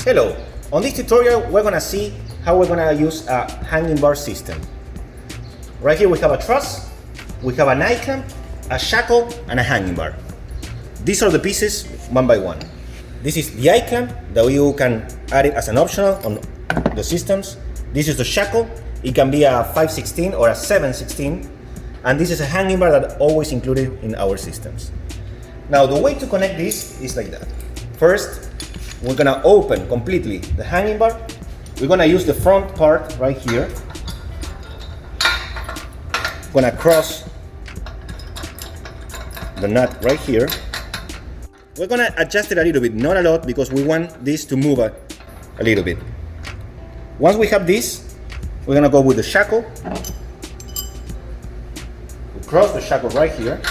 Hello, on this tutorial we're gonna see how we're gonna use a hanging bar system. Right here we have a truss, we have an I-clamp, a shackle, and a hanging bar. These are the pieces one by one. This is the I-clamp that you can add it as an optional on the systems. This is the shackle, it can be a 5/16 or a 7/16, and this is a hanging bar that always included in our systems. Now the way to connect this is like that. First, we're gonna open completely the hanging bar. We're gonna use the front part right here. Gonna cross the nut right here. We're gonna adjust it a little bit, not a lot, because we want this to move a little bit. Once we have this, we're gonna go with the shackle. We cross the shackle right here,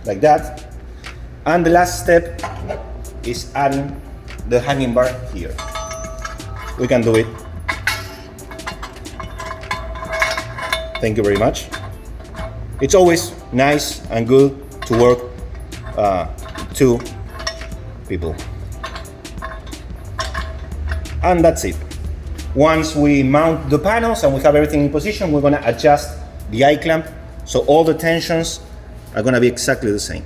like that. And the last step is adding the hanging bar here. We can do it. Thank you very much. It's always nice and good to work two people. And that's it. Once we mount the panels and we have everything in position, we're gonna adjust the I-clamp so all the tensions are gonna be exactly the same.